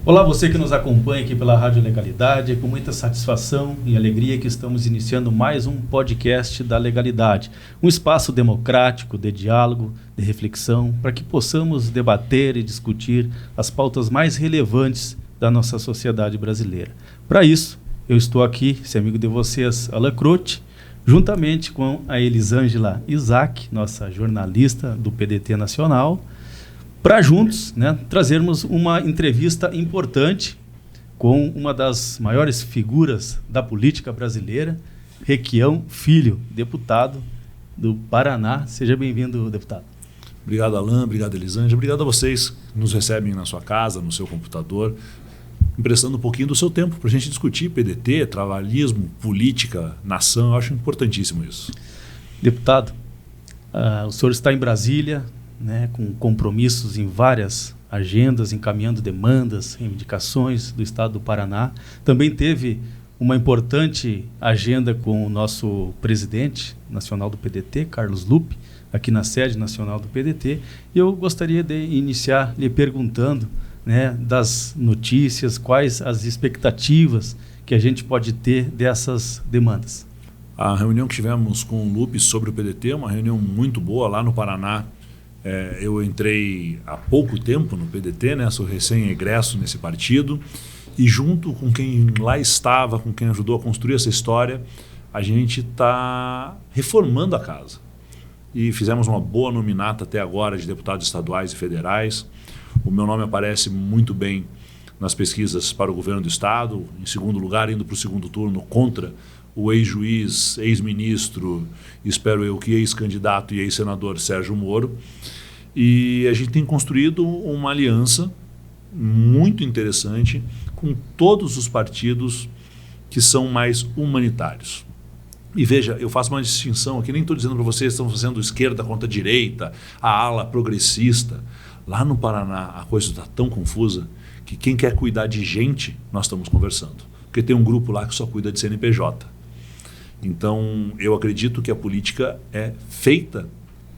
Olá, você que nos acompanha aqui pela Rádio Legalidade. É com muita satisfação e alegria que estamos iniciando mais um podcast da Legalidade. Um espaço democrático de diálogo, de reflexão, para que possamos debater e discutir as pautas mais relevantes da nossa sociedade brasileira. Para isso, eu estou aqui, esse amigo de vocês, Alan Croce, juntamente com a Elisângela Isaac, nossa jornalista do PDT Nacional, para juntos, trazermos uma entrevista importante com uma das maiores figuras da política brasileira, Requião Filho, deputado do Paraná. Seja bem-vindo, deputado. Obrigado, Alan. Obrigado, Elisângela. Obrigado a vocês que nos recebem na sua casa, no seu computador, emprestando um pouquinho do seu tempo para a gente discutir PDT, trabalhismo, política, nação. Eu acho importantíssimo isso. Deputado, o senhor está em Brasília, com compromissos em várias agendas, encaminhando demandas, reivindicações do Estado do Paraná. Também teve uma importante agenda com o nosso presidente nacional do PDT, Carlos Lupe, aqui na sede nacional do PDT. E eu gostaria de iniciar lhe perguntando das notícias, quais as expectativas que a gente pode ter dessas demandas. A reunião que tivemos com o Lupe sobre o PDT é uma reunião muito boa lá no Paraná. Eu entrei há pouco tempo no PDT, sou recém-egresso nesse partido, e junto com quem lá estava, com quem ajudou a construir essa história, a gente está reformando a casa. E fizemos uma boa nominata até agora de deputados estaduais e federais. O meu nome aparece muito bem nas pesquisas para o governo do Estado, em segundo lugar, indo para o segundo turno contra o ex-juiz, ex-ministro, espero eu que ex-candidato e ex-senador Sérgio Moro. E a gente tem construído uma aliança muito interessante com todos os partidos que são mais humanitários. E veja, eu faço uma distinção aqui, nem estou dizendo para vocês que estão fazendo esquerda contra direita, a ala progressista. Lá no Paraná a coisa está tão confusa que quem quer cuidar de gente, nós estamos conversando. Porque tem um grupo lá que só cuida de CNPJ. Então, eu acredito que a política é feita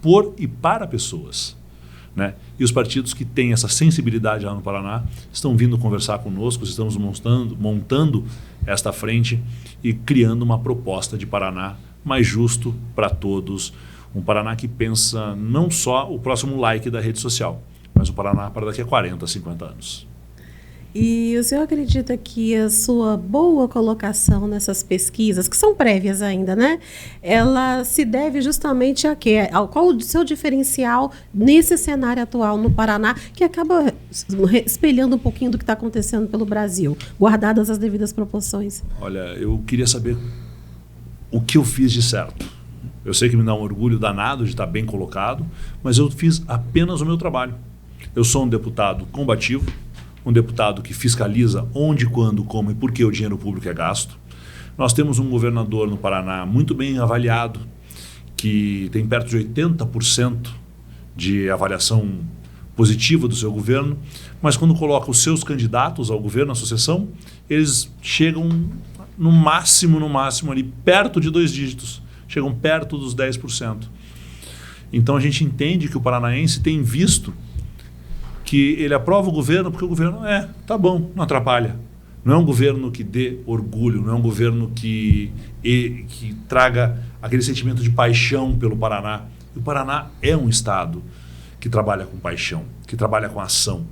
por e para pessoas. E os partidos que têm essa sensibilidade lá no Paraná estão vindo conversar conosco, estamos montando esta frente e criando uma proposta de Paraná mais justo para todos. Um Paraná que pensa não só o próximo like da rede social, mas o Paraná para daqui a 40, 50 anos. E o senhor acredita que a sua boa colocação nessas pesquisas, que são prévias ainda, ela se deve justamente a quê? Qual o seu diferencial nesse cenário atual no Paraná, que acaba espelhando um pouquinho do que está acontecendo pelo Brasil, guardadas as devidas proporções? Olha, eu queria saber o que eu fiz de certo. Eu sei que me dá um orgulho danado de estar bem colocado, mas eu fiz apenas o meu trabalho. Eu sou um deputado combativo, um deputado que fiscaliza onde, quando, como e por que o dinheiro público é gasto. Nós temos um governador no Paraná muito bem avaliado, que tem perto de 80% de avaliação positiva do seu governo, mas quando coloca os seus candidatos ao governo, à associação, eles chegam no máximo ali perto de 2 dígitos, chegam perto dos 10%. Então a gente entende que o paranaense tem visto que ele aprova o governo porque o governo tá bom, não atrapalha. Não é um governo que dê orgulho, não é um governo que traga aquele sentimento de paixão pelo Paraná. E o Paraná é um estado que trabalha com paixão, que trabalha com ação.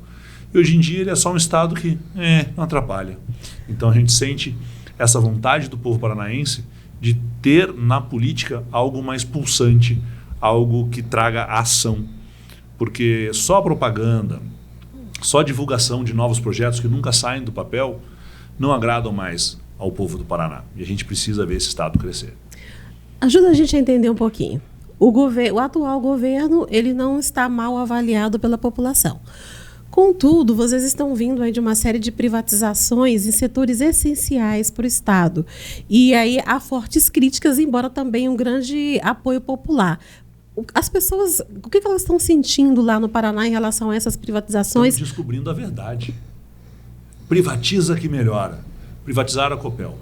E hoje em dia ele é só um estado que não atrapalha. Então a gente sente essa vontade do povo paranaense de ter na política algo mais pulsante, algo que traga ação. Porque só propaganda, só divulgação de novos projetos que nunca saem do papel não agradam mais ao povo do Paraná. E a gente precisa ver esse estado crescer. Ajuda a gente a entender um pouquinho. O atual governo ele não está mal avaliado pela população. Contudo, vocês estão vindo aí de uma série de privatizações em setores essenciais para o Estado. E aí há fortes críticas, embora também um grande apoio popular. As pessoas, o que elas estão sentindo lá no Paraná em relação a essas privatizações? Estamos descobrindo a verdade. Privatiza que melhora. Privatizaram a Copel,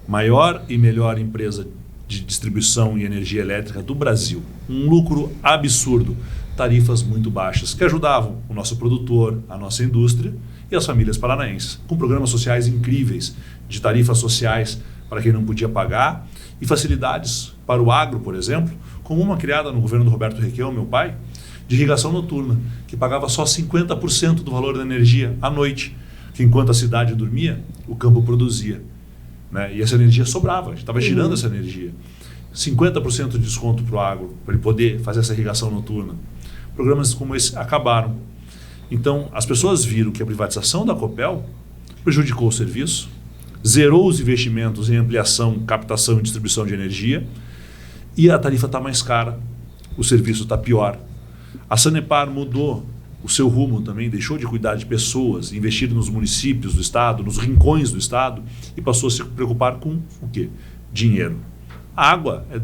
maior e melhor empresa de distribuição e energia elétrica do Brasil. Um lucro absurdo. Tarifas muito baixas, que ajudavam o nosso produtor, a nossa indústria, e as famílias paranaenses, com programas sociais incríveis, de tarifas sociais para quem não podia pagar e facilidades para o agro, por exemplo, como uma criada no governo do Roberto Requião, meu pai, de irrigação noturna, que pagava só 50% do valor da energia à noite, que enquanto a cidade dormia, o campo produzia. Né? E essa energia sobrava, a gente estava girando essa energia. 50% de desconto para o agro, para ele poder fazer essa irrigação noturna. Programas como esse acabaram. Então, as pessoas viram que a privatização da Copel prejudicou o serviço, zerou os investimentos em ampliação, captação e distribuição de energia, e a tarifa está mais cara, o serviço está pior. A Sanepar mudou o seu rumo também, deixou de cuidar de pessoas, investir nos municípios do estado, nos rincões do estado, e passou a se preocupar com o quê? Dinheiro. A água é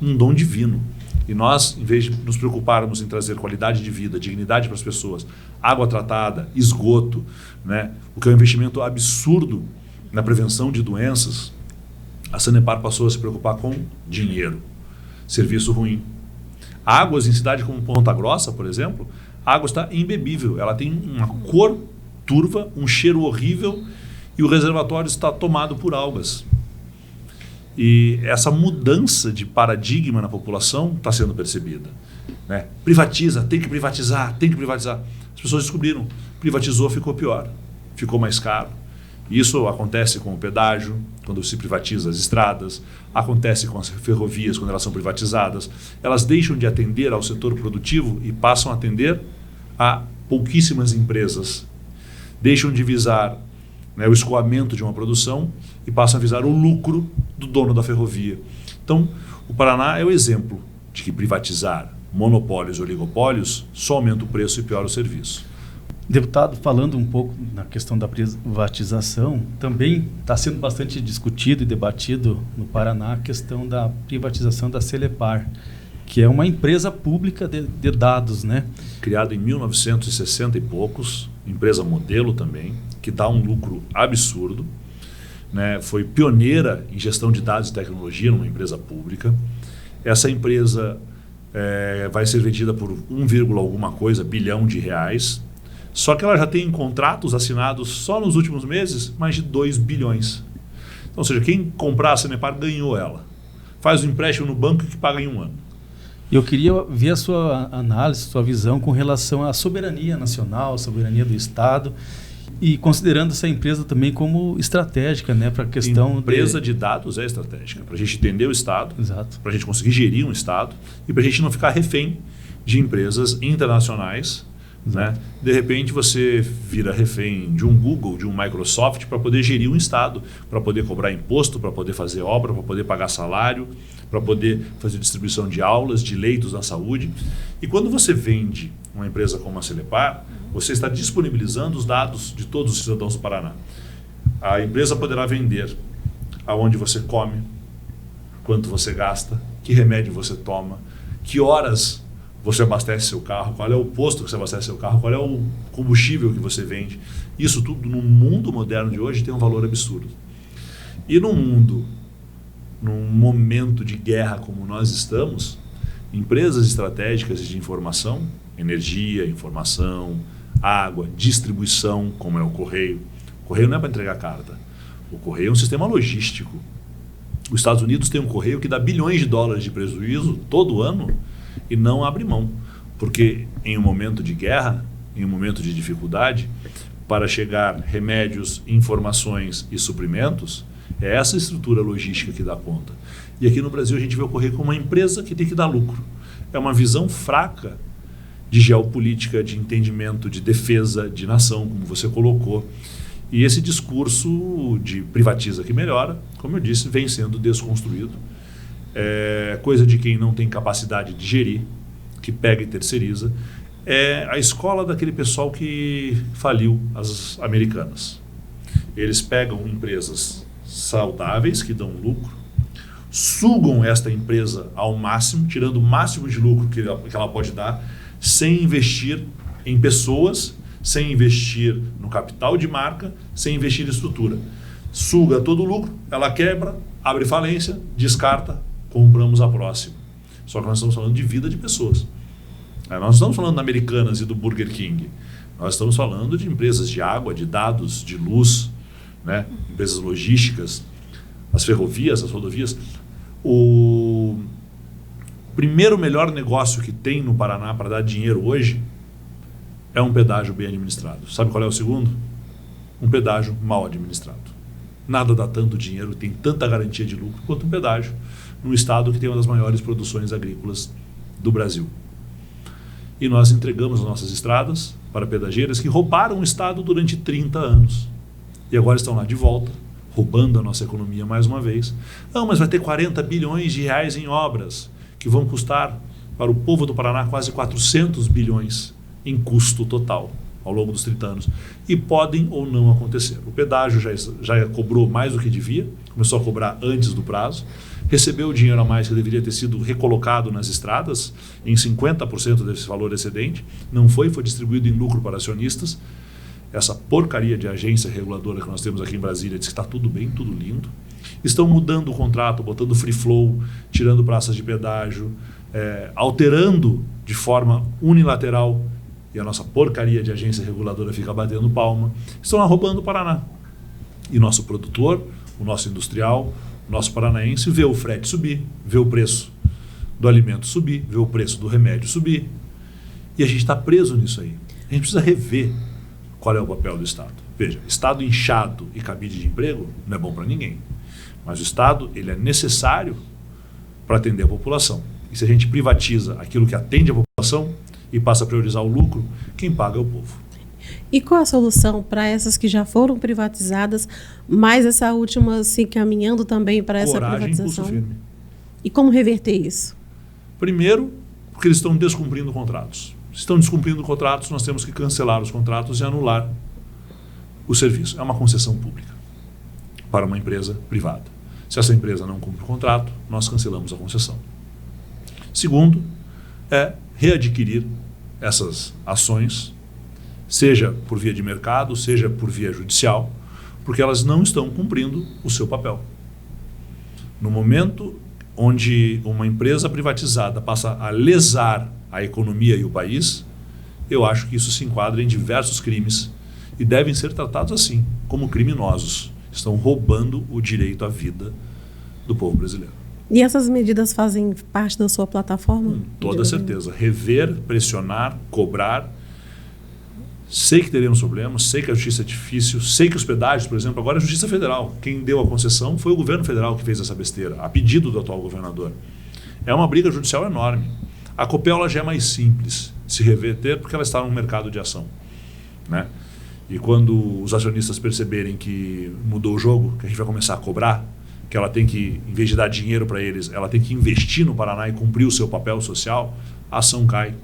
um dom divino. E nós, em vez de nos preocuparmos em trazer qualidade de vida, dignidade para as pessoas, água tratada, esgoto, né, o que é um investimento absurdo na prevenção de doenças, a Sanepar passou a se preocupar com dinheiro. Serviço ruim. Águas em cidade como Ponta Grossa, por exemplo, a água está imbebível. Ela tem uma cor turva, um cheiro horrível e o reservatório está tomado por algas. E essa mudança de paradigma na população está sendo percebida. Né? Privatiza, tem que privatizar, tem que privatizar. As pessoas descobriram, privatizou, ficou pior, ficou mais caro. Isso acontece com o pedágio, quando se privatiza as estradas, acontece com as ferrovias quando elas são privatizadas. Elas deixam de atender ao setor produtivo e passam a atender a pouquíssimas empresas. Deixam de visar, né, o escoamento de uma produção e passam a visar o lucro do dono da ferrovia. Então, o Paraná é o exemplo de que privatizar monopólios e oligopólios só aumenta o preço e piora o serviço. Deputado, falando um pouco na questão da privatização, também está sendo bastante discutido e debatido no Paraná a questão da privatização da Celepar, que é uma empresa pública de dados, né? Criada em 1960 e poucos, empresa modelo também, que dá um lucro absurdo, né? Foi pioneira em gestão de dados e tecnologia numa empresa pública. Essa empresa vai ser vendida por 1, alguma coisa bilhão de reais. Só que ela já tem contratos assinados só nos últimos meses, mais de 2 bilhões. Então, ou seja, quem comprar a Sanepar ganhou ela. Faz um empréstimo no banco que paga em 1 ano. Eu queria ver a sua análise, sua visão com relação à soberania nacional, soberania do Estado, e considerando essa empresa também como estratégica, né, para a questão... Empresa de dados é estratégica, para a gente entender o Estado, para a gente conseguir gerir um Estado e para a gente não ficar refém de empresas internacionais. Né? De repente você vira refém de um Google, de um Microsoft para poder gerir um Estado, para poder cobrar imposto, para poder fazer obra, para poder pagar salário, para poder fazer distribuição de aulas, de leitos na saúde. E quando você vende uma empresa como a Celepar, você está disponibilizando os dados de todos os cidadãos do Paraná. A empresa poderá vender aonde você come, quanto você gasta, que remédio você toma, que horas você abastece seu carro, qual é o posto que você abastece seu carro, qual é o combustível que você vende. Isso tudo no mundo moderno de hoje tem um valor absurdo. E num momento de guerra como nós estamos, empresas estratégicas de informação, energia, informação, água, distribuição, como é o Correio. O Correio não é para entregar carta. O Correio é um sistema logístico. Os Estados Unidos tem um Correio que dá bilhões de dólares de prejuízo todo ano e não abre mão, porque em um momento de guerra, em um momento de dificuldade, para chegar remédios, informações e suprimentos, é essa estrutura logística que dá conta. E aqui no Brasil a gente vê o Correio como uma empresa que tem que dar lucro. É uma visão fraca de geopolítica, de entendimento, de defesa, de nação, como você colocou. E esse discurso de privatiza que melhora, como eu disse, vem sendo desconstruído. É coisa de quem não tem capacidade de gerir, que pega e terceiriza. É a escola daquele pessoal que faliu as americanas. Eles pegam empresas saudáveis, que dão lucro, sugam esta empresa ao máximo, tirando o máximo de lucro que ela pode dar, sem investir em pessoas, sem investir no capital de marca, sem investir em estrutura. Suga todo o lucro, ela quebra, abre falência, descarta, compramos a próxima. Só que nós estamos falando de vida de pessoas. Nós não estamos falando da Americanas e do Burger King. Nós estamos falando de empresas de água, de dados, de luz, né? Empresas logísticas, as ferrovias, as rodovias. O primeiro melhor negócio que tem no Paraná para dar dinheiro hoje é um pedágio bem administrado. Sabe qual é o segundo? Um pedágio mal administrado. Nada dá tanto dinheiro, tem tanta garantia de lucro quanto um pedágio num estado que tem uma das maiores produções agrícolas do Brasil. E nós entregamos as nossas estradas para pedageiras que roubaram o estado durante 30 anos. E agora estão lá de volta, roubando a nossa economia mais uma vez. Não, mas vai ter 40 bilhões de reais em obras que vão custar para o povo do Paraná quase 400 bilhões em custo total ao longo dos 30 anos. E podem ou não acontecer. O pedágio já cobrou mais do que devia, começou a cobrar antes do prazo, recebeu o dinheiro a mais que deveria ter sido recolocado nas estradas, em 50% desse valor excedente, não foi distribuído em lucro para acionistas. Essa porcaria de agência reguladora que nós temos aqui em Brasília diz que está tudo bem, tudo lindo. Estão mudando o contrato, botando free flow, tirando praças de pedágio, alterando de forma unilateral, e a nossa porcaria de agência reguladora fica batendo palma. Estão lá roubando o Paraná. E nosso produtor, o nosso industrial, o nosso paranaense vê o frete subir, vê o preço do alimento subir, vê o preço do remédio subir. E a gente está preso nisso aí. A gente precisa rever qual é o papel do Estado. Veja, Estado inchado e cabide de emprego não é bom para ninguém. Mas o Estado, ele é necessário para atender a população. E se a gente privatiza aquilo que atende a população e passa a priorizar o lucro, quem paga é o povo. E qual a solução para essas que já foram privatizadas, mas essa última se encaminhando também para essa privatização? Coragem e pulso firme. E como reverter isso? Primeiro, porque eles estão descumprindo contratos. Se estão descumprindo contratos, nós temos que cancelar os contratos e anular o serviço. É uma concessão pública para uma empresa privada. Se essa empresa não cumpre o contrato, nós cancelamos a concessão. Segundo, é readquirir essas ações, seja por via de mercado, seja por via judicial, porque elas não estão cumprindo o seu papel. No momento onde uma empresa privatizada passa a lesar a economia e o país, eu acho que isso se enquadra em diversos crimes e devem ser tratados assim, como criminosos. Estão roubando o direito à vida do povo brasileiro. E essas medidas fazem parte da sua plataforma? Com toda certeza. Rever, pressionar, cobrar. Sei que teremos problemas, sei que a justiça é difícil, sei que os pedágios, por exemplo, agora é a Justiça Federal. Quem deu a concessão foi o governo federal que fez essa besteira, a pedido do atual governador. É uma briga judicial enorme. A Copel ela já é mais simples de se reverter porque ela está num mercado de ação, né? E quando os acionistas perceberem que mudou o jogo, que a gente vai começar a cobrar, que ela tem que, em vez de dar dinheiro para eles, ela tem que investir no Paraná e cumprir o seu papel social, a ação cai.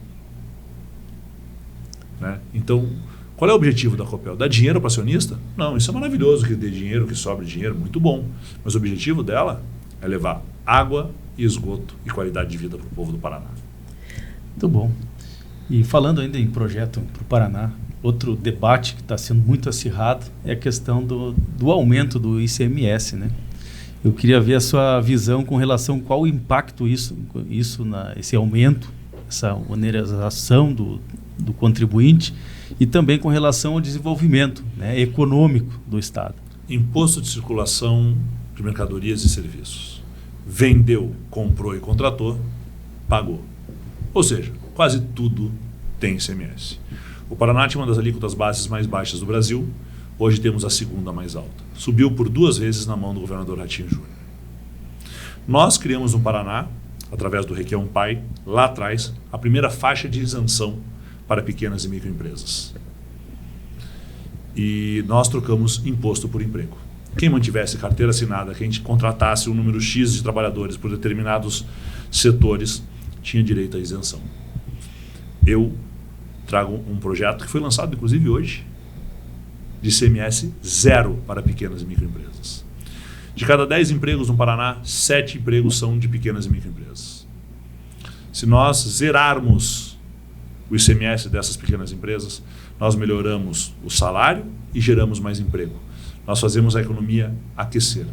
Né? Então, qual é o objetivo da Copel? Dar dinheiro para acionista? Não, isso é maravilhoso, que dê dinheiro, que sobre dinheiro, muito bom. Mas o objetivo dela é levar água e esgoto e qualidade de vida para o povo do Paraná. Muito bom. E falando ainda em projeto para o Paraná, outro debate que está sendo muito acirrado é a questão do aumento do ICMS, né? Eu queria ver a sua visão com relação a qual o impacto esse aumento, essa oneração do contribuinte e também com relação ao desenvolvimento, né, econômico do Estado. Imposto de circulação de mercadorias e serviços. Vendeu, comprou e contratou, pagou. Ou seja, quase tudo tem ICMS. O Paraná tinha uma das alíquotas bases mais baixas do Brasil. Hoje temos a segunda mais alta. Subiu por 2 vezes na mão do governador Ratinho Júnior. Nós criamos no Paraná, através do Requião Pai, lá atrás, a primeira faixa de isenção para pequenas e microempresas. E nós trocamos imposto por emprego. Quem mantivesse carteira assinada, quem contratasse um número X de trabalhadores por determinados setores, tinha direito à isenção. Eu trago um projeto que foi lançado, inclusive, hoje, de ICMS zero para pequenas e microempresas. De cada 10 empregos no Paraná, 7 empregos são de pequenas e microempresas. Se nós zerarmos o ICMS dessas pequenas empresas, nós melhoramos o salário e geramos mais emprego. Nós fazemos a economia aquecer.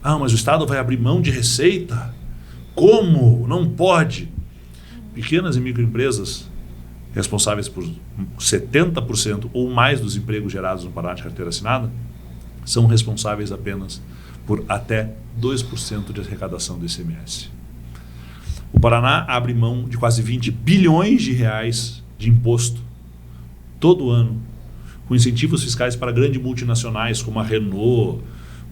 Ah, mas o Estado vai abrir mão de receita? Como? Não pode. Pequenas e microempresas responsáveis por 70% ou mais dos empregos gerados no Paraná de carteira assinada são responsáveis apenas por até 2% de arrecadação do ICMS. O Paraná abre mão de quase 20 bilhões de reais de imposto todo ano, com incentivos fiscais para grandes multinacionais como a Renault,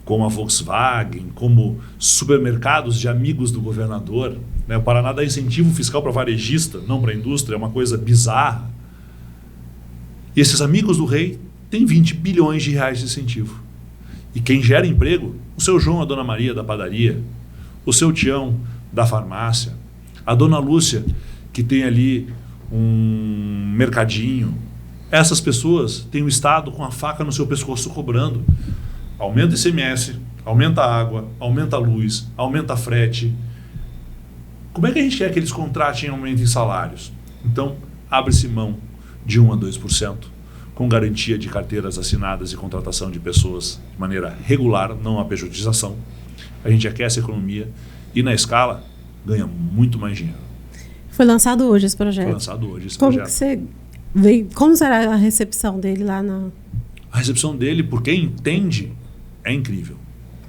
como a Volkswagen, como supermercados de amigos do governador. O Paraná dá incentivo fiscal para varejista, não para a indústria, é uma coisa bizarra. E esses amigos do rei têm 20 bilhões de reais de incentivo. E quem gera emprego? O seu João, a dona Maria da padaria, o seu Tião da farmácia, a dona Lúcia, que tem ali um mercadinho. Essas pessoas têm o Estado com a faca no seu pescoço cobrando. Aumenta o ICMS, aumenta a água, aumenta a luz, aumenta a frete. Como é que a gente quer que eles contratem e aumentem salários? Então, abre-se mão de 1 a 2%, com garantia de carteiras assinadas e contratação de pessoas de maneira regular, não a pejotização. A gente aquece a economia e, na escala, ganha muito mais dinheiro. Foi lançado hoje esse projeto? Foi lançado hoje esse Como projeto. Que você veio, como será a recepção dele lá na... A recepção dele, por quem entende, é incrível.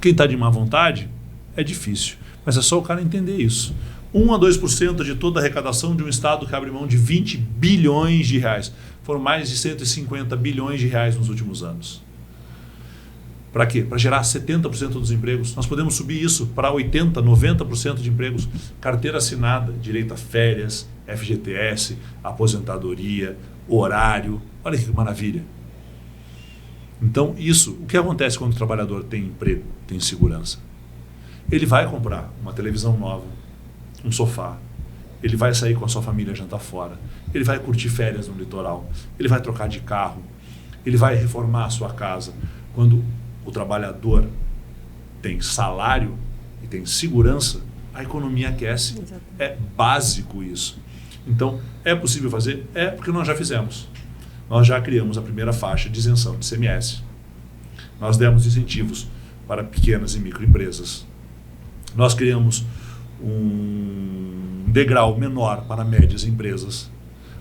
Quem está de má vontade, é difícil. Mas é só o cara entender isso. 1 a 2% de toda a arrecadação de um Estado que abre mão de 20 bilhões de reais. Foram mais de 150 bilhões de reais nos últimos anos. Para quê? Para gerar 70% dos empregos. Nós podemos subir isso para 80%, 90% de empregos. Carteira assinada, direito a férias, FGTS, aposentadoria, horário. Olha que maravilha. Então, isso, o que acontece quando o trabalhador tem emprego, tem segurança? Ele vai comprar uma televisão nova, um sofá, ele vai sair com a sua família jantar fora, ele vai curtir férias no litoral, ele vai trocar de carro, ele vai reformar a sua casa. Quando o trabalhador tem salário e tem segurança, a economia aquece. Exatamente. É básico isso. Então, é possível fazer? É, porque nós já fizemos. Nós já criamos a primeira faixa de isenção de ICMS. Nós demos incentivos para pequenas e microempresas. Nós criamos um degrau menor para médias empresas,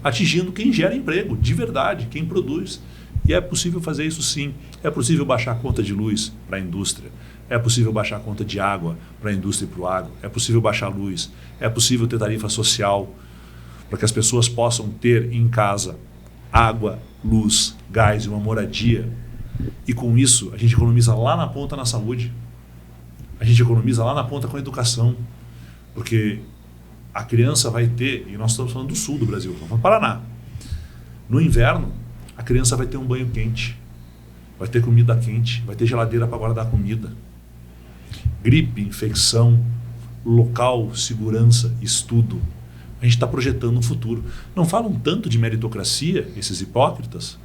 atingindo quem gera emprego, de verdade, quem produz. E é possível fazer isso sim. É possível baixar a conta de luz para a indústria. É possível baixar a conta de água para a indústria e para o agro. É possível baixar a luz. É possível ter tarifa social para que as pessoas possam ter em casa água, luz, gás e uma moradia. E com isso, a gente economiza lá na ponta na saúde. A gente economiza lá na ponta com a educação. Porque a criança vai ter, e nós estamos falando do sul do Brasil, estamos falando do Paraná. No inverno, a criança vai ter um banho quente, vai ter comida quente, vai ter geladeira para guardar comida. Gripe, infecção, local, segurança, estudo. A gente está projetando um futuro. Não falam tanto de meritocracia, esses hipócritas?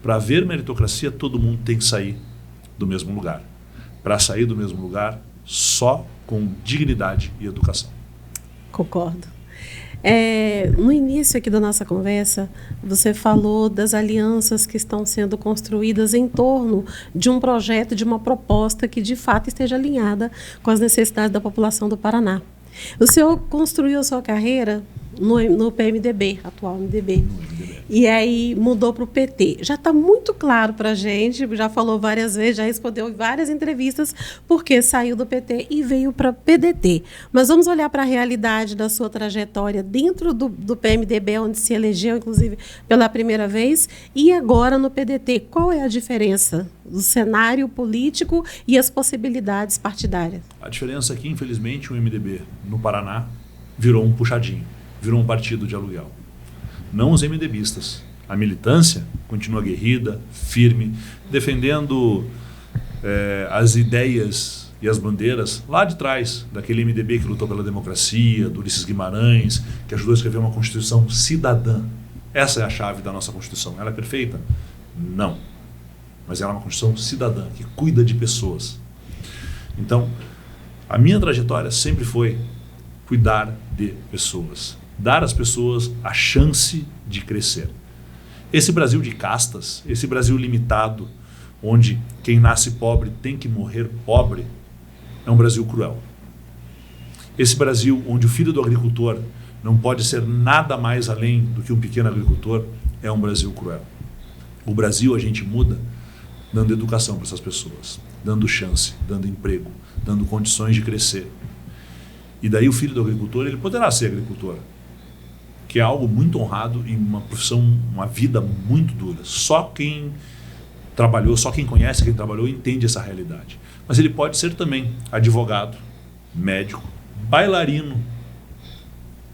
Para haver meritocracia, todo mundo tem que sair do mesmo lugar. Para sair do mesmo lugar, só com dignidade e educação. Concordo. No início aqui da nossa conversa, você falou das alianças que estão sendo construídas em torno de um projeto, de uma proposta que de fato esteja alinhada com as necessidades da população do Paraná. O senhor construiu a sua carreira no PMDB, atual MDB. E aí mudou para o PT. Já está muito claro para a gente, já falou várias vezes, já respondeu em várias entrevistas, porque saiu do PT e veio para PDT. Mas vamos olhar para a realidade da sua trajetória dentro do PMDB, onde se elegeu, inclusive, pela primeira vez, e agora no PDT. Qual é a diferença do cenário político e as possibilidades partidárias? A diferença é que, infelizmente, o MDB no Paraná virou um puxadinho, virou um partido de aluguel. Não os MDBistas. A militância continua aguerrida, firme, defendendo as ideias e as bandeiras lá de trás, daquele MDB que lutou pela democracia, do Ulisses Guimarães, que ajudou a escrever uma Constituição cidadã. Essa é a chave da nossa Constituição. Ela é perfeita? Não. Mas ela é uma Constituição cidadã, que cuida de pessoas. Então, a minha trajetória sempre foi cuidar de pessoas. Dar às pessoas a chance de crescer. Esse Brasil de castas, esse Brasil limitado, onde quem nasce pobre tem que morrer pobre, é um Brasil cruel. Esse Brasil onde o filho do agricultor não pode ser nada mais além do que um pequeno agricultor, é um Brasil cruel. O Brasil a gente muda dando educação para essas pessoas, dando chance, dando emprego, dando condições de crescer. E daí o filho do agricultor, ele poderá ser agricultor, que é algo muito honrado e uma profissão, uma vida muito dura. Só quem trabalhou, só quem conhece quem trabalhou entende essa realidade. Mas ele pode ser também advogado, médico, bailarino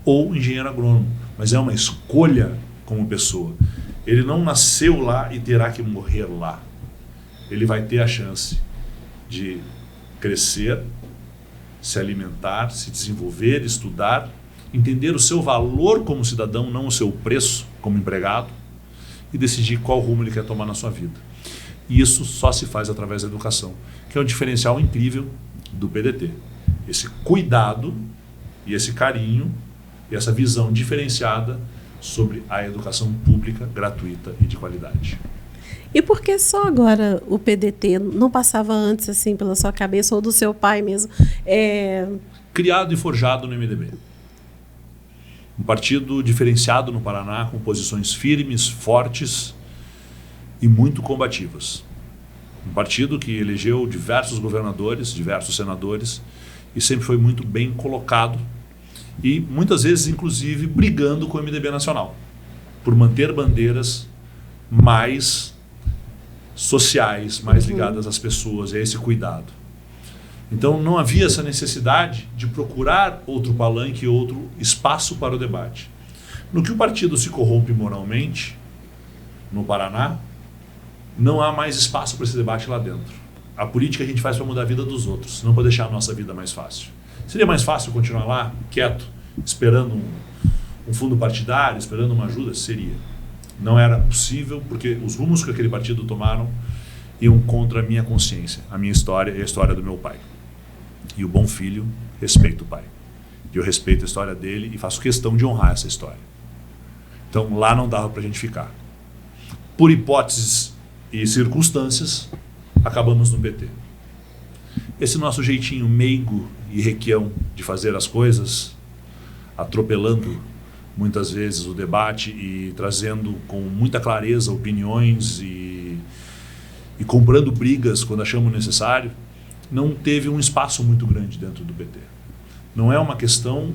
ou engenheiro agrônomo. Mas é uma escolha como pessoa. Ele não nasceu lá e terá que morrer lá. Ele vai ter a chance de crescer, se alimentar, se desenvolver, estudar, entender o seu valor como cidadão, não o seu preço como empregado, e decidir qual rumo ele quer tomar na sua vida. E isso só se faz através da educação, que é um diferencial incrível do PDT. Esse cuidado e esse carinho e essa visão diferenciada sobre a educação pública, gratuita e de qualidade. E por que só agora o PDT não passava antes assim pela sua cabeça ou do seu pai mesmo? Criado e forjado no MDB. Um partido diferenciado no Paraná, com posições firmes, fortes e muito combativas. Um partido que elegeu diversos governadores, diversos senadores e sempre foi muito bem colocado e muitas vezes, inclusive, brigando com o MDB nacional por manter bandeiras mais sociais, mais ligadas às pessoas, a esse cuidado. Então não havia essa necessidade de procurar outro palanque, outro espaço para o debate. No que o partido se corrompe moralmente, no Paraná, não há mais espaço para esse debate lá dentro. A política a gente faz para mudar a vida dos outros, não para deixar a nossa vida mais fácil. Seria mais fácil continuar lá, quieto, esperando um fundo partidário, esperando uma ajuda? Seria. Não era possível, porque os rumos que aquele partido tomaram iam contra a minha consciência, a minha história e a história do meu pai. E o bom filho respeita o pai. E eu respeito a história dele e faço questão de honrar essa história. Então lá não dava para a gente ficar. Por hipóteses e circunstâncias, acabamos no PT. Esse nosso jeitinho meigo e requião de fazer as coisas, atropelando muitas vezes o debate e trazendo com muita clareza opiniões e comprando brigas quando achamos necessário, não teve um espaço muito grande dentro do PT. Não é uma questão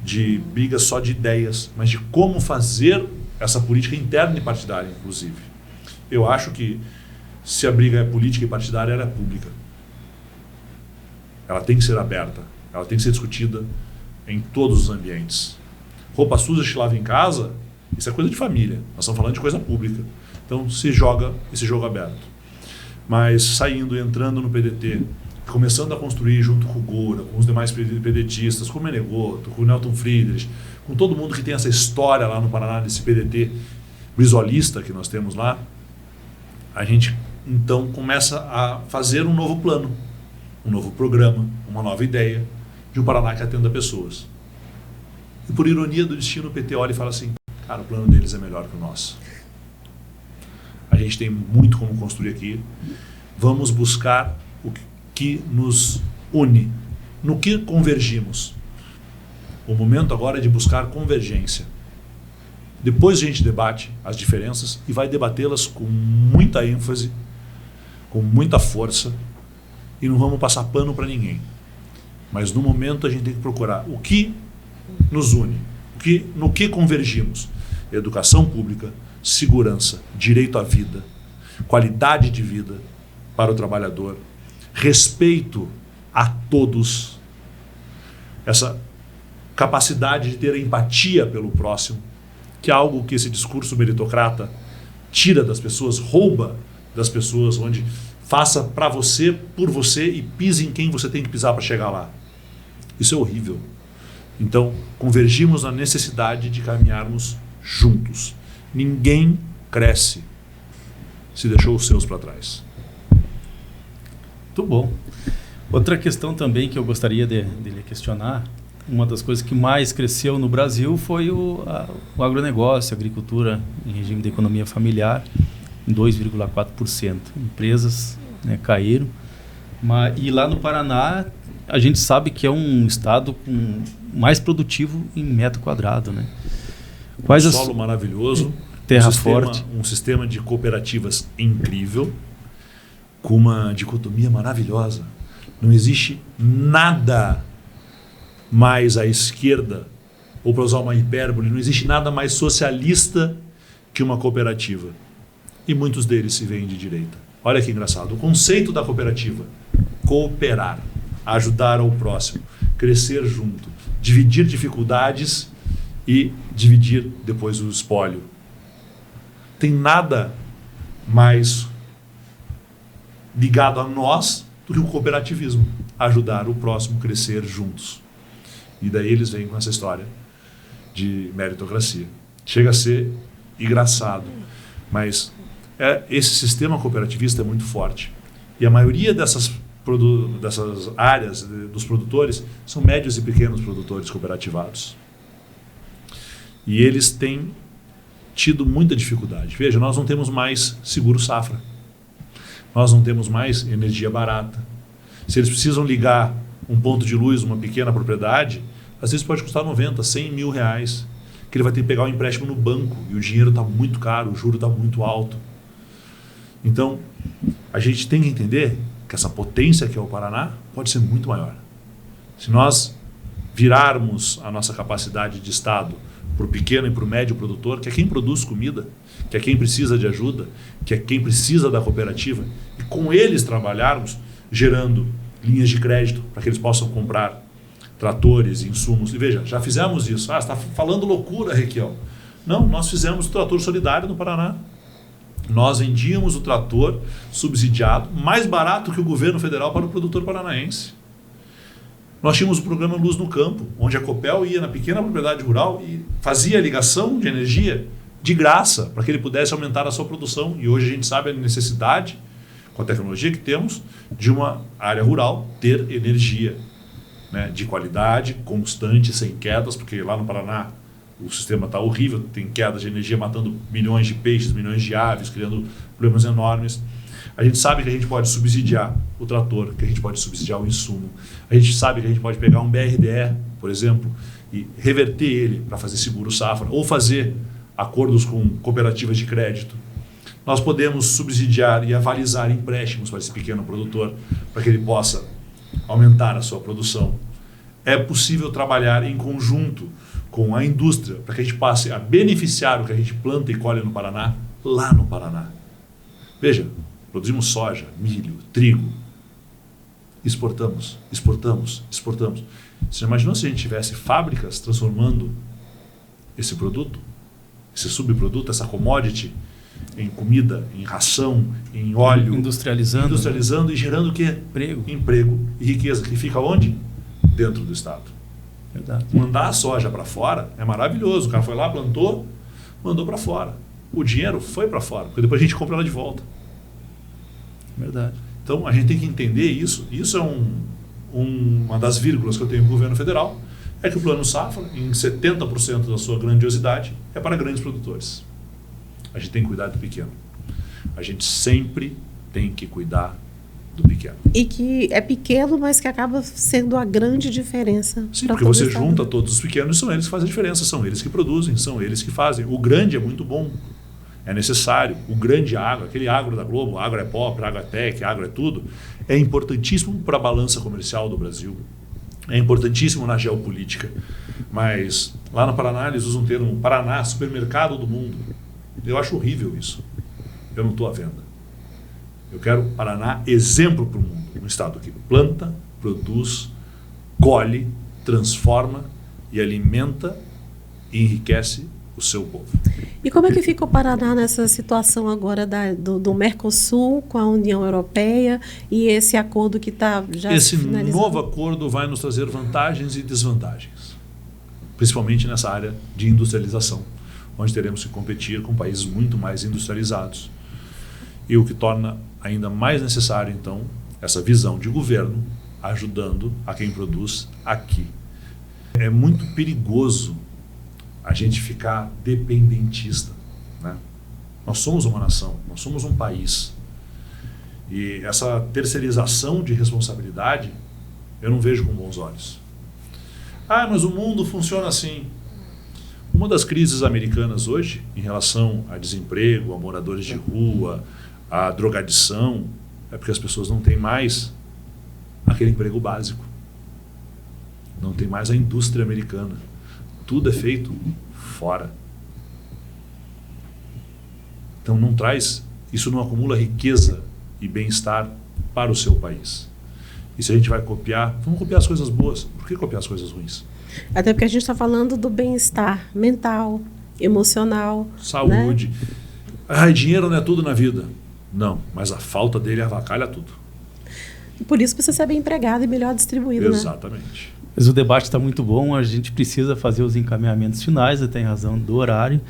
de briga só de ideias, mas de como fazer essa política interna e partidária, inclusive. Eu acho que se a briga é política e partidária, ela é pública. Ela tem que ser aberta, ela tem que ser discutida em todos os ambientes. Roupa suja se lava em casa, isso é coisa de família. Nós estamos falando de coisa pública. Então se joga esse jogo aberto. Mas saindo e entrando no PDT, começando a construir junto com o Goura, com os demais pedetistas, com o Menegoto, com o Nelton Friedrich, com todo mundo que tem essa história lá no Paraná, desse PDT brisolista que nós temos lá, a gente então começa a fazer um novo plano, um novo programa, uma nova ideia de um Paraná que atenda pessoas. E por ironia do destino, o PT olha e fala assim, cara, o plano deles é melhor que o nosso. A gente tem muito como construir aqui. Vamos buscar o que nos une, no que convergimos. O momento agora é de buscar convergência. Depois a gente debate as diferenças e vai debatê-las com muita ênfase, com muita força, e não vamos passar pano para ninguém. Mas no momento a gente tem que procurar o que nos une, no que convergimos. Educação pública, segurança, direito à vida, qualidade de vida para o trabalhador, respeito a todos, essa capacidade de ter empatia pelo próximo, que é algo que esse discurso meritocrata tira das pessoas, rouba das pessoas, onde faça para você, por você e pise em quem você tem que pisar para chegar lá. Isso é horrível. Então, convergimos na necessidade de caminharmos juntos. Ninguém cresce se deixou os seus para trás. Muito bom. Outra questão também que eu gostaria de lhe questionar, uma das coisas que mais cresceu no Brasil foi o agronegócio, a agricultura em regime de economia familiar, em 2,4%. Empresas, né, caíram. E lá no Paraná, a gente sabe que é um estado mais produtivo em metro quadrado, né? Solo maravilhoso, Terra forte. Um sistema de cooperativas incrível, com uma dicotomia maravilhosa. Não existe nada mais à esquerda, ou para usar uma hipérbole, não existe nada mais socialista que uma cooperativa. E muitos deles se veem de direita. Olha que engraçado. O conceito da cooperativa: cooperar, ajudar ao próximo, crescer junto, dividir dificuldades e dividir depois o espólio. Tem nada mais ligado a nós do que o cooperativismo. Ajudar o próximo, crescer juntos. E daí eles vêm com essa história de meritocracia. Chega a ser engraçado, mas esse sistema cooperativista é muito forte. E a maioria dessas áreas dos produtores são médios e pequenos produtores cooperativados. E eles têm tido muita dificuldade. Veja, nós não temos mais seguro safra. Nós não temos mais energia barata. Se eles precisam ligar um ponto de luz numa pequena propriedade, às vezes pode custar 90, 100 mil reais, que ele vai ter que pegar um empréstimo no banco e o dinheiro está muito caro, o juro está muito alto. Então, a gente tem que entender que essa potência que é o Paraná pode ser muito maior. Se nós virarmos a nossa capacidade de Estado para o pequeno e para o médio produtor, que é quem produz comida, que é quem precisa de ajuda, que é quem precisa da cooperativa, e com eles trabalharmos, gerando linhas de crédito para que eles possam comprar tratores, insumos. E veja, já fizemos isso. Você está falando loucura, Requiel. Não, nós fizemos o trator solidário no Paraná. Nós vendíamos o trator subsidiado mais barato que o governo federal para o produtor paranaense. Nós tínhamos o programa Luz no Campo, onde a Copel ia na pequena propriedade rural e fazia a ligação de energia de graça para que ele pudesse aumentar a sua produção. E hoje a gente sabe a necessidade, com a tecnologia que temos, de uma área rural ter energia, né, de qualidade, constante, sem quedas, porque lá no Paraná o sistema está horrível, tem quedas de energia matando milhões de peixes, milhões de aves, criando problemas enormes. A gente sabe que a gente pode subsidiar o trator, que a gente pode subsidiar o insumo. A gente sabe que a gente pode pegar um BRDE, por exemplo, e reverter ele para fazer seguro safra, ou fazer acordos com cooperativas de crédito. Nós podemos subsidiar e avalizar empréstimos para esse pequeno produtor, para que ele possa aumentar a sua produção. É possível trabalhar em conjunto com a indústria para que a gente passe a beneficiar o que a gente planta e colhe no Paraná, lá no Paraná. Veja, produzimos soja, milho, trigo, exportamos. Você imaginou se a gente tivesse fábricas transformando esse produto, esse subproduto, essa commodity, em comida, em ração, em óleo, industrializando e gerando o quê? Emprego e riqueza, que fica onde? Dentro do Estado. Verdade. Mandar a soja para fora é maravilhoso. O cara foi lá, plantou, mandou para fora. O dinheiro foi para fora, porque depois a gente compra ela de volta. Verdade. Então a gente tem que entender isso. Isso é uma das vírgulas que eu tenho no governo federal, é que o Plano Safra, em 70% da sua grandiosidade, é para grandes produtores. A gente tem que cuidar do pequeno. A gente sempre tem que cuidar do pequeno. E que é pequeno, mas que acaba sendo a grande diferença. Sim, porque você junta todos os pequenos e são eles que fazem a diferença, são eles que produzem, são eles que fazem. O grande é muito bom, é necessário. O grande agro, aquele agro da Globo, agro é pop, agro é tech, agro é tudo, é importantíssimo para a balança comercial do Brasil. É importantíssimo na geopolítica. Mas lá no Paraná eles usam o termo Paraná, supermercado do mundo. Eu acho horrível isso. Eu não estou à venda. Eu quero Paraná exemplo para o mundo. Um estado que planta, produz, colhe, transforma e alimenta e enriquece o seu povo. E como é que fica o Paraná nessa situação agora do Mercosul com a União Europeia e esse acordo que está já Esse finalizado? novo acordo vai nos trazer vantagens e desvantagens, principalmente nessa área de industrialização, onde teremos que competir com países muito mais industrializados. E o que torna ainda mais necessário, então, essa visão de governo ajudando a quem produz aqui. É muito perigoso a gente ficar dependentista, né? Nós somos uma nação, nós somos um país. E essa terceirização de responsabilidade eu não vejo com bons olhos. Ah, mas o mundo funciona assim. O Uma das crises americanas hoje, em relação a desemprego, a moradores de rua, a drogadição, é porque as pessoas não têm mais aquele emprego básico. Não tem mais a indústria americana. Tudo é feito fora. Então isso não acumula riqueza e bem-estar para o seu país. E se a gente vai copiar, vamos copiar as coisas boas. Por que copiar as coisas ruins? Até porque a gente está falando do bem-estar mental, emocional. Saúde. Né? Dinheiro não é tudo na vida. Não, mas a falta dele avacalha tudo. Por isso precisa ser bem empregado e melhor distribuído. Exatamente. Né? Mas o debate está muito bom, a gente precisa fazer os encaminhamentos finais, tem razão do horário.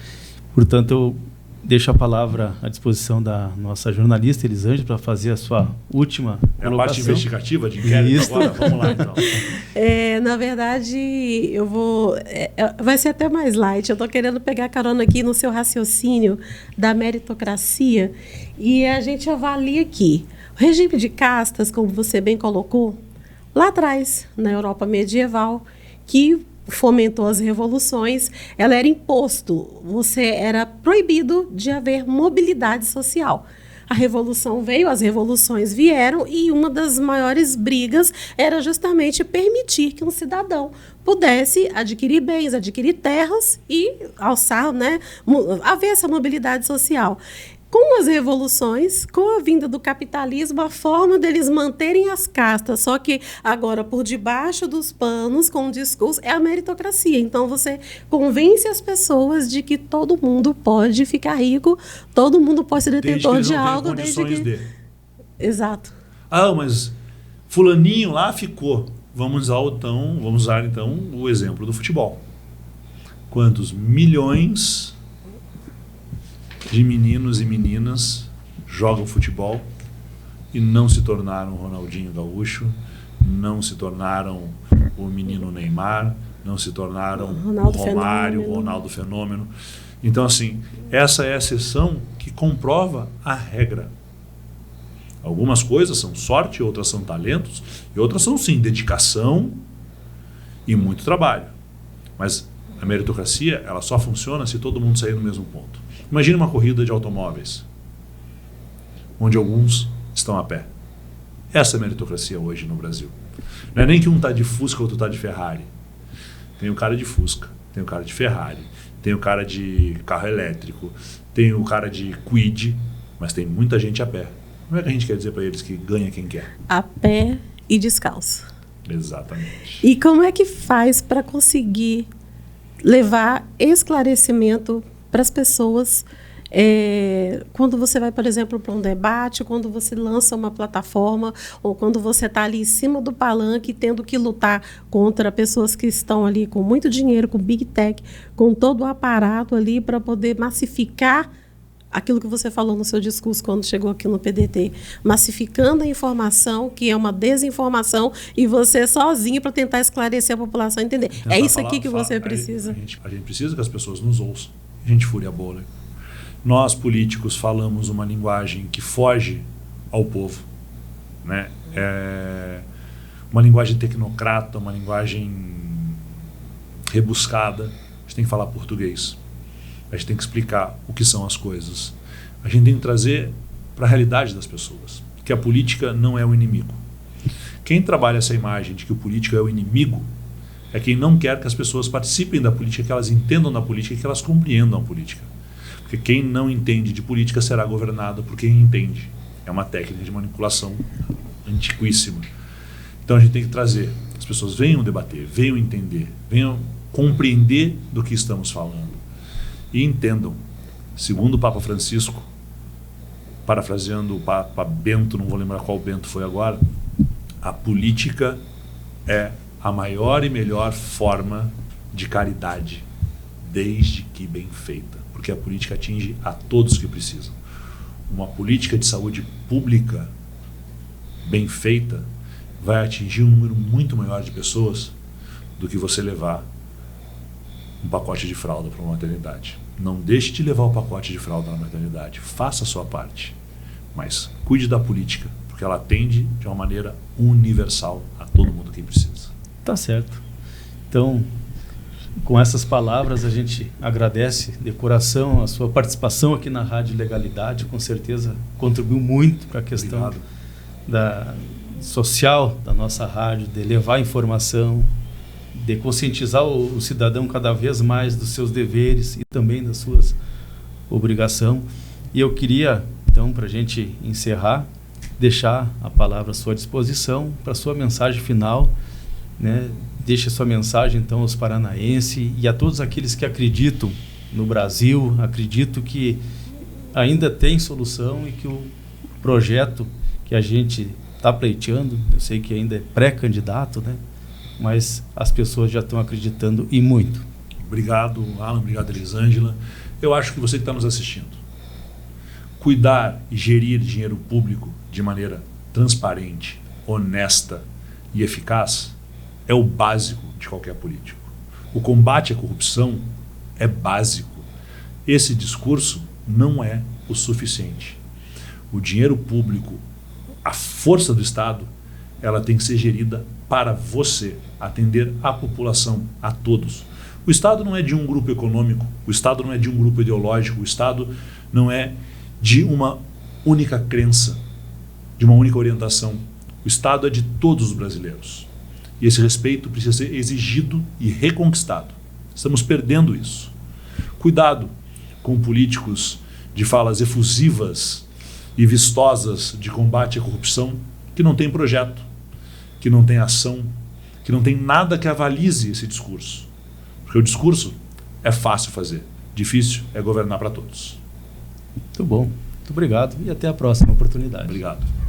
Portanto, eu deixo a palavra à disposição da nossa jornalista Elisângela para fazer a sua última colocação. É a parte investigativa de inquérito Isso. agora? Vamos lá, então. Na verdade, eu vou... vai ser até mais light. Eu estou querendo pegar carona aqui no seu raciocínio da meritocracia e a gente avalia aqui. O regime de castas, como você bem colocou, lá atrás, na Europa medieval, que fomentou as revoluções, ela era imposto, era proibido de haver mobilidade social. A revolução veio, as revoluções vieram e uma das maiores brigas era justamente permitir que um cidadão pudesse adquirir bens, adquirir terras e alçar, né, haver essa mobilidade social. Com as revoluções, com a vinda do capitalismo, a forma deles manterem as castas, só que agora por debaixo dos panos, com o discurso, é a meritocracia. Então você convence as pessoas de que todo mundo pode ficar rico, todo mundo pode ser detentor de algo, desde que... Exato. Mas fulaninho lá ficou. Vamos usar então o exemplo do futebol. Quantos milhões de meninos e meninas jogam futebol e não se tornaram Ronaldinho Gaúcho, não se tornaram o menino Neymar, não se tornaram o Romário, o Ronaldo Fenômeno. Então, assim, essa é a exceção que comprova a regra. Algumas coisas são sorte, outras são talentos, e outras são, sim, dedicação e muito trabalho. Mas a meritocracia, ela só funciona se todo mundo sair no mesmo ponto. Imagine uma corrida de automóveis, onde alguns estão a pé. Essa é a meritocracia hoje no Brasil. Não é nem que um está de Fusca ou outro está de Ferrari. Tem o cara de Fusca, tem o cara de Ferrari, tem o cara de carro elétrico, tem o cara de Kwid, mas tem muita gente a pé. Como é que a gente quer dizer para eles que ganha quem quer? A pé e descalço. Exatamente. E como é que faz para conseguir levar esclarecimento para as pessoas quando você vai, por exemplo, para um debate, quando você lança uma plataforma ou quando você está ali em cima do palanque tendo que lutar contra pessoas que estão ali com muito dinheiro, com Big Tech, com todo o aparato ali para poder massificar aquilo que você falou no seu discurso quando chegou aqui no PDT, massificando a informação, que é uma desinformação, e você sozinho para tentar esclarecer a população, entender. É isso aqui que você precisa. A gente precisa que as pessoas nos ouçam. A gente fure a bolha. Nós, políticos, falamos uma linguagem que foge ao povo. Né? Uma linguagem tecnocrata, uma linguagem rebuscada. A gente tem que falar português. A gente tem que explicar o que são as coisas. A gente tem que trazer para a realidade das pessoas, que a política não é o inimigo. Quem trabalha essa imagem de que o político é o inimigo é quem não quer que as pessoas participem da política, que elas entendam da política e que elas compreendam a política. Porque quem não entende de política será governado por quem entende. É uma técnica de manipulação antiquíssima. Então a gente tem que trazer, as pessoas venham debater, venham entender, venham compreender do que estamos falando. E entendam, segundo o Papa Francisco, parafraseando o Papa Bento, não vou lembrar qual Bento foi agora, a política é a maior e melhor forma de caridade, desde que bem feita, porque a política atinge a todos que precisam. Uma política de saúde pública bem feita vai atingir um número muito maior de pessoas do que você levar um pacote de fralda para uma maternidade. Não deixe de levar o pacote de fralda na maternidade. Faça a sua parte. Mas cuide da política, porque ela atende de uma maneira universal a todo mundo que precisa. Tá certo. Então, Com essas palavras, a gente agradece de coração a sua participação aqui na Rádio Legalidade. Com certeza contribuiu muito para a questão social da nossa rádio, de levar informação, de conscientizar o cidadão cada vez mais dos seus deveres e também das suas obrigações. E eu queria, então, para a gente encerrar, deixar a palavra à sua disposição para a sua mensagem final, né? Deixe a sua mensagem, então, aos paranaenses e a todos aqueles que acreditam no Brasil, acreditam que ainda tem solução e que o projeto que a gente está pleiteando, eu sei que ainda é pré-candidato, né? Mas as pessoas já estão acreditando e muito. Obrigado, Alan, obrigado, Elisângela. Eu acho que você que está nos assistindo, cuidar e gerir dinheiro público de maneira transparente, honesta e eficaz é o básico de qualquer político. O combate à corrupção é básico. Esse discurso não é o suficiente. O dinheiro público, a força do Estado, ela tem que ser gerida para você, atender a população, a todos. O Estado não é de um grupo econômico, o Estado não é de um grupo ideológico, o Estado não é de uma única crença, de uma única orientação. O Estado é de todos os brasileiros. E esse respeito precisa ser exigido e reconquistado. Estamos perdendo isso. Cuidado com políticos de falas efusivas e vistosas de combate à corrupção que não tem projeto, que não tem ação, que não tem nada que avalize esse discurso. Porque o discurso é fácil fazer, difícil é governar para todos. Muito bom, muito obrigado e até a próxima oportunidade. Obrigado.